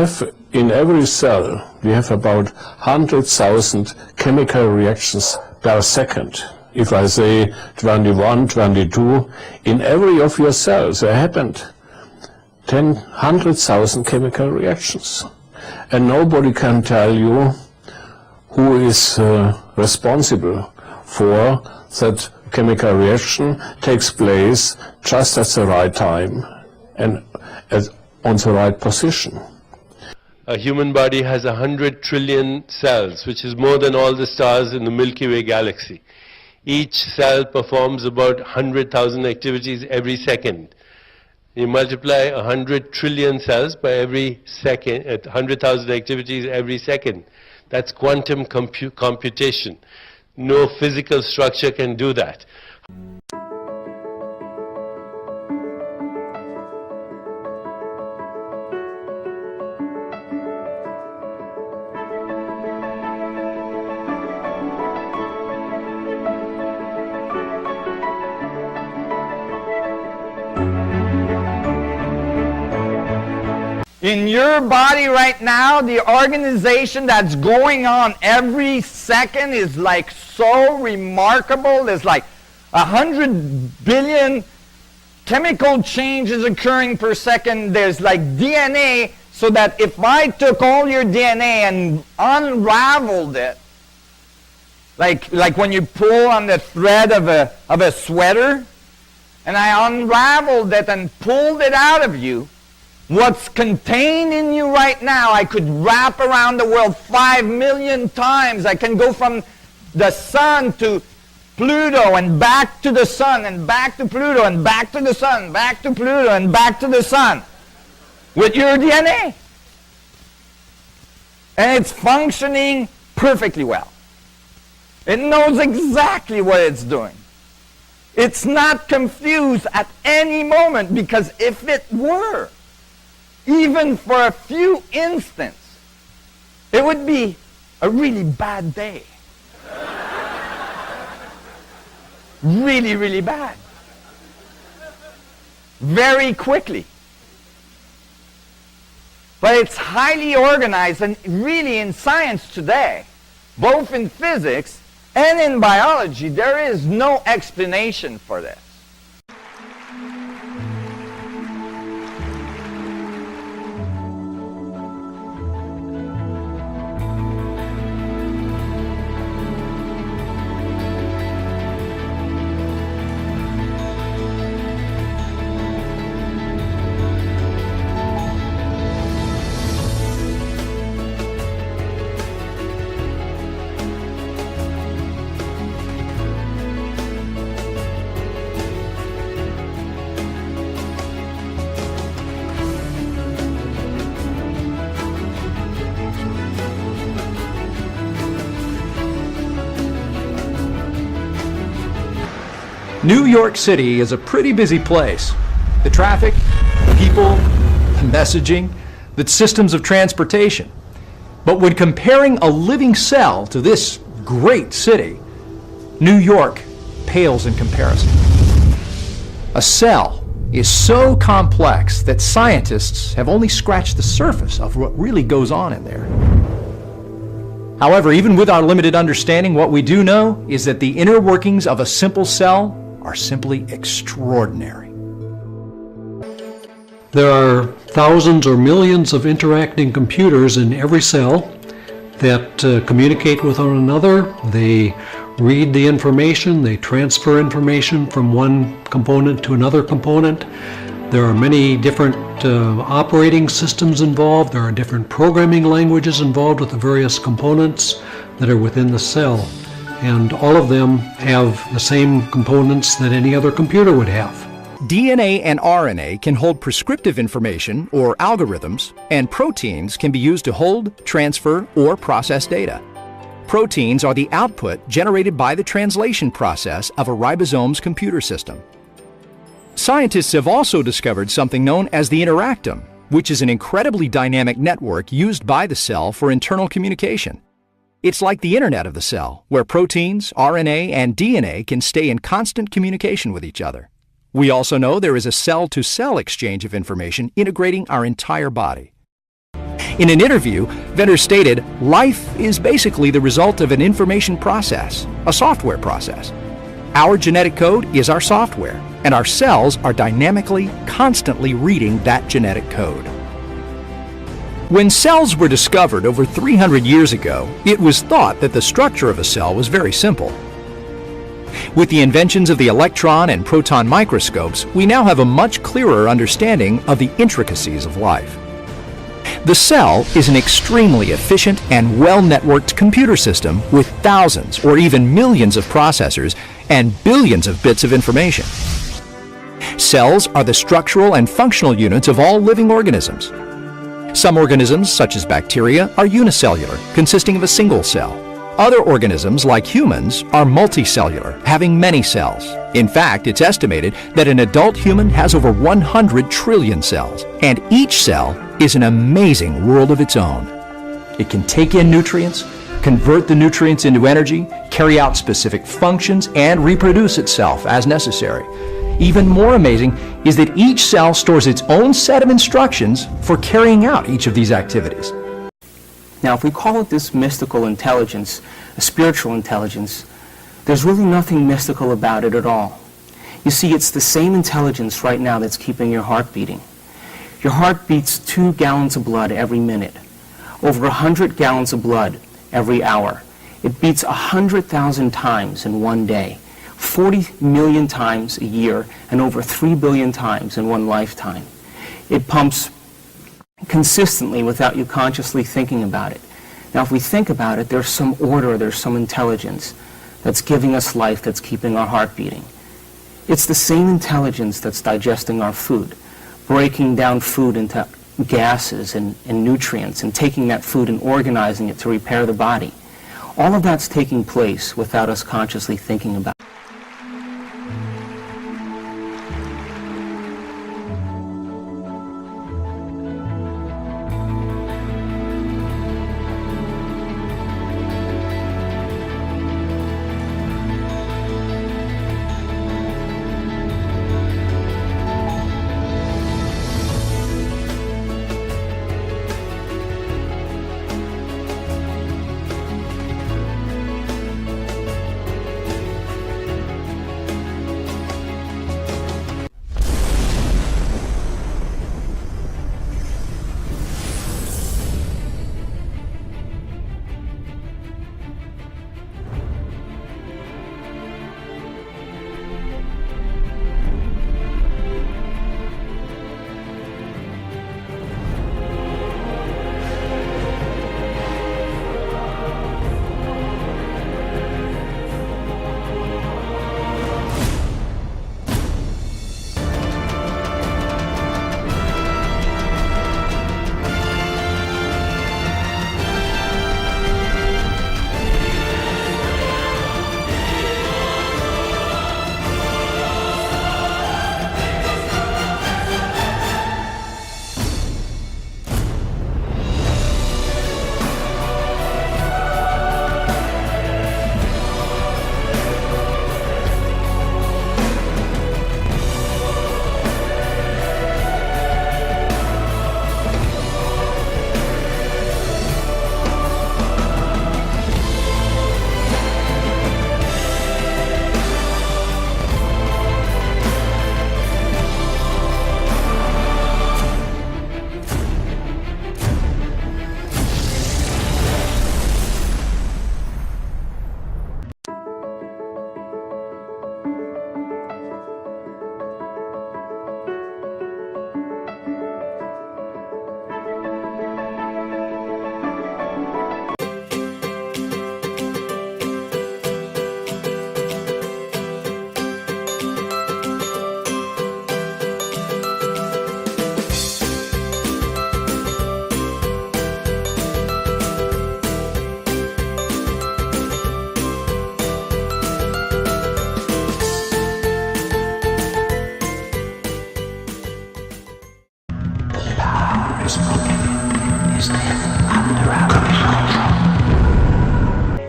have in every cell, we have about 100,000 chemical reactions per second. If I say 21, 22, in every of your cells there happened 100,000 chemical reactions. And nobody can tell you who is responsible for that chemical reaction takes place just at the right time and on the right position. A human body has 100 trillion cells, which is more than all the stars in the Milky Way galaxy. Each cell performs about 100,000 activities every second. You multiply 100 trillion cells by every second, 100,000 activities every second. That's quantum computation. No physical structure can do that. In your body right now, the organization that's going on every second is like so remarkable. There's like 100 billion chemical changes occurring per second. There's like DNA, so that if I took all your DNA and unraveled it, like when you pull on the thread of a sweater, and I unraveled it and pulled it out of you, what's contained in you right now, I could wrap around the world 5 million times. I can go from the sun to Pluto and back to the sun and back to Pluto and back to the sun, back to Pluto and back to the sun with your DNA. And it's functioning perfectly well. It knows exactly what it's doing. It's not confused at any moment, because if it were, even for a few instants, it would be a really bad day. Really, really bad. Very quickly. But it's highly organized, and really in science today, both in physics and in biology, there is no explanation for this. New York City is a pretty busy place. The traffic, the people, the messaging, the systems of transportation. But when comparing a living cell to this great city, New York pales in comparison. A cell is so complex that scientists have only scratched the surface of what really goes on in there. However, even with our limited understanding, what we do know is that the inner workings of a simple cell are simply extraordinary. There are thousands or millions of interacting computers in every cell that communicate with one another. They read the information, they transfer information from one component to another component. There are many different operating systems involved. There are different programming languages involved with the various components that are within the cell. And all of them have the same components that any other computer would have. DNA and RNA can hold prescriptive information, or algorithms, and proteins can be used to hold, transfer, or process data. Proteins are the output generated by the translation process of a ribosome's computer system. Scientists have also discovered something known as the interactome, which is an incredibly dynamic network used by the cell for internal communication. It's like the internet of the cell, where proteins, RNA, and DNA can stay in constant communication with each other. We also know there is a cell-to-cell exchange of information integrating our entire body. In an interview, Venter stated, "Life is basically the result of an information process, a software process. Our genetic code is our software, and our cells are dynamically, constantly reading that genetic code." When cells were discovered over 300 years ago, it was thought that the structure of a cell was very simple. With the inventions of the electron and proton microscopes, we now have a much clearer understanding of the intricacies of life. The cell is an extremely efficient and well-networked computer system with thousands or even millions of processors and billions of bits of information. Cells are the structural and functional units of all living organisms. Some organisms, such as bacteria, are unicellular, consisting of a single cell. Other organisms, like humans, are multicellular, having many cells. In fact, it's estimated that an adult human has over 100 trillion cells, and each cell is an amazing world of its own. It can take in nutrients, convert the nutrients into energy, carry out specific functions, and reproduce itself as necessary. Even more amazing is that each cell stores its own set of instructions for carrying out each of these activities. Now, if we call it this mystical intelligence, a spiritual intelligence, there's really nothing mystical about it at all. You see, it's the same intelligence right now that's keeping your heart beating. Your heart beats 2 gallons of blood every minute, over 100 gallons of blood every hour. It beats 100,000 times in one day, 40 million times a year, and over 3 billion times in one lifetime. It pumps consistently without you consciously thinking about it. Now, if we think about it, there's some order, there's some intelligence that's giving us life, that's keeping our heart beating. It's the same intelligence that's digesting our food, breaking down food into gases and nutrients, and taking that food and organizing it to repair the body. All of that's taking place without us consciously thinking about it.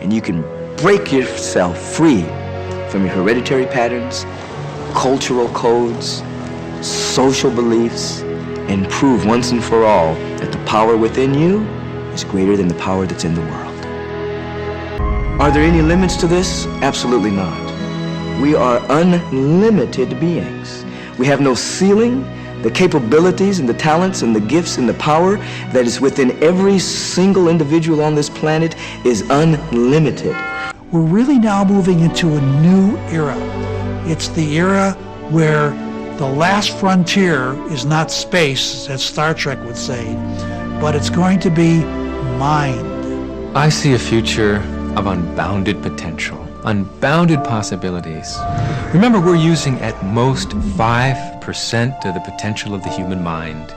And you can break yourself free from your hereditary patterns, cultural codes, social beliefs, and prove once and for all that the power within you is greater than the power that's in the world. Are there any limits to this? Absolutely not. We are unlimited beings. We have no ceiling. The capabilities and the talents and the gifts and the power that is within every single individual on this planet is unlimited. We're really now moving into a new era. It's the era where the last frontier is not space, as Star Trek would say, but it's going to be mind. I see a future of unbounded potential, unbounded possibilities. Remember, we're using at most 5% of the potential of the human mind.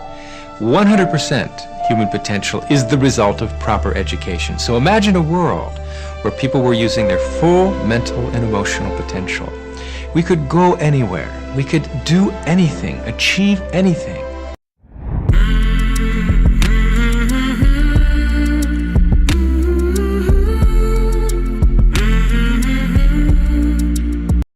100% human potential is the result of proper education. So imagine a world where people were using their full mental and emotional potential. We could go anywhere. We could do anything, achieve anything.